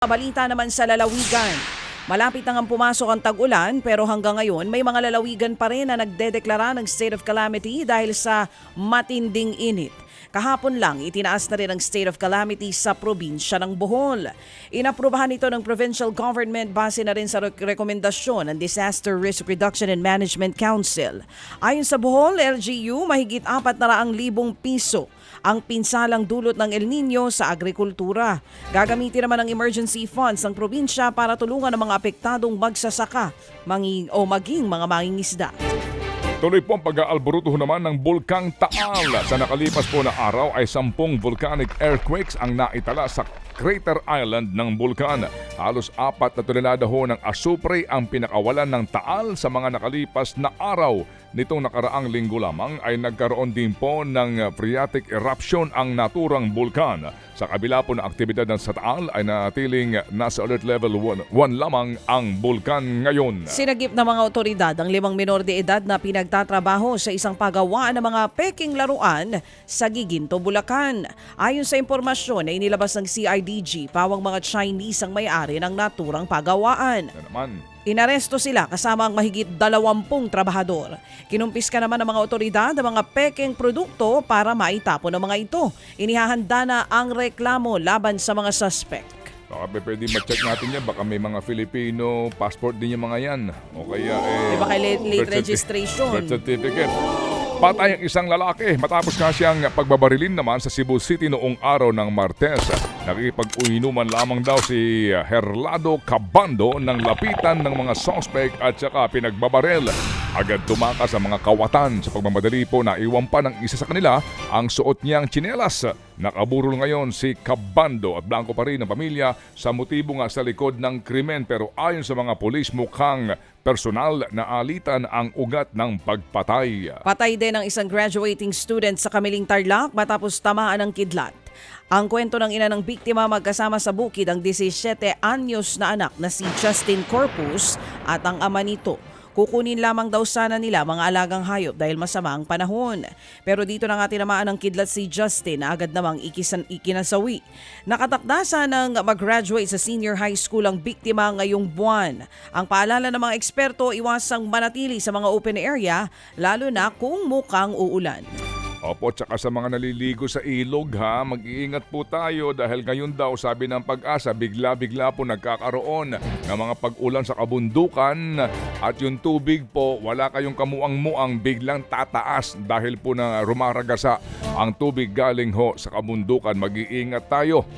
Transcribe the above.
Balita naman sa lalawigan. Malapit na nga pumasok ang tag-ulan pero hanggang ngayon may mga lalawigan pa rin na nagdedeklara ng state of calamity dahil sa matinding init. Kahapon lang, itinaas na rin ang state of calamity sa probinsya ng Bohol. Inaprubahan ito ng provincial government base na rin sa rekomendasyon ng Disaster Risk Reduction and Management Council. Ayon sa Bohol, LGU, mahigit 400,000 piso ang pinsalang dulot ng El Nino sa agrikultura. Gagamitin naman ang emergency funds ng probinsya para tulungan ang mga apektadong magsasaka maging mga mangingisda. Tuloy po ang pag-aalboruto naman ng Bulkang Taal. Sa nakalipas po na araw ay 10 volcanic earthquakes ang naitala sa Crater Island ng bulkan. Halos 4 na tonelada ho ng asupre ang pinakawalan ng Taal sa mga nakalipas na araw. Nitong nakaraang linggo lamang ay nagkaroon din po ng phreatic eruption ang naturang bulkan. Sa kabila po ng aktibidad ng sa Taal ay natiling nasa alert level 1 lamang ang bulkan ngayon. Sinagip ng mga otoridad ang 5 minor de edad na pinagtatrabaho sa isang pagawaan ng mga peking laruan sa Giginto, Bulacan. Ayon sa impormasyon na inilabas ng CIDG, pawang mga Chinese ang may-ari ng naturang pagawaan. Inaresto sila kasama ang mahigit 20 trabahador. Kinumpiska naman ng mga otoridad ang mga pekeng produkto para maitapon ng mga ito. Inihahanda na ang reklamo laban sa mga suspect. Baka pwede ma-check natin yan. Baka may mga Filipino passport din yung mga yan. O kaya Diba kay late registration? Birth certificate. Patay ang isang lalaki matapos nga siyang pagbabarilin naman sa Cebu City noong araw ng Martes. Nakikipag-uinuman lamang daw si Herlado Cabando ng lapitan ng mga suspect at saka pinagbabaril. Agad tumakas ang mga kawatan. Sa pagmamadali po na iwan pa ng isa sa kanila ang suot niyang tsinelas. Nakaburol ngayon si Cabando at blanco pa rin ang pamilya sa motibo nga sa likod ng krimen, pero ayon sa mga pulis mukhang personal na alitan ang ugat ng pagpatay. Patay din ang isang graduating student sa Kamiling Tarlac matapos tamaan ng kidlat. Ang kwento ng ina ng biktima, magkasama sa bukid ang 17 anyos na anak na si Justin Corpus at ang ama nito. Kukunin lamang daw sana nila mga alagang hayop dahil masama ang panahon. Pero dito na nga tinamaan ng kidlat si Justin na agad namang ikinasawi. Nakatakda sanang mag-graduate sa senior high school ang biktima ngayong buwan. Ang paalala ng mga eksperto, iwasang manatili sa mga open area lalo na kung mukhang uulan. Opo, tsaka sa mga naliligo sa ilog ha, mag-iingat po tayo dahil ngayon daw sabi ng Pag-asa bigla-bigla po nagkakaroon ng mga pag-ulan sa kabundukan at yung tubig po wala kayong kamuang-muang biglang tataas dahil po na rumaragasa ang tubig galing ho sa kabundukan. Mag-iingat tayo.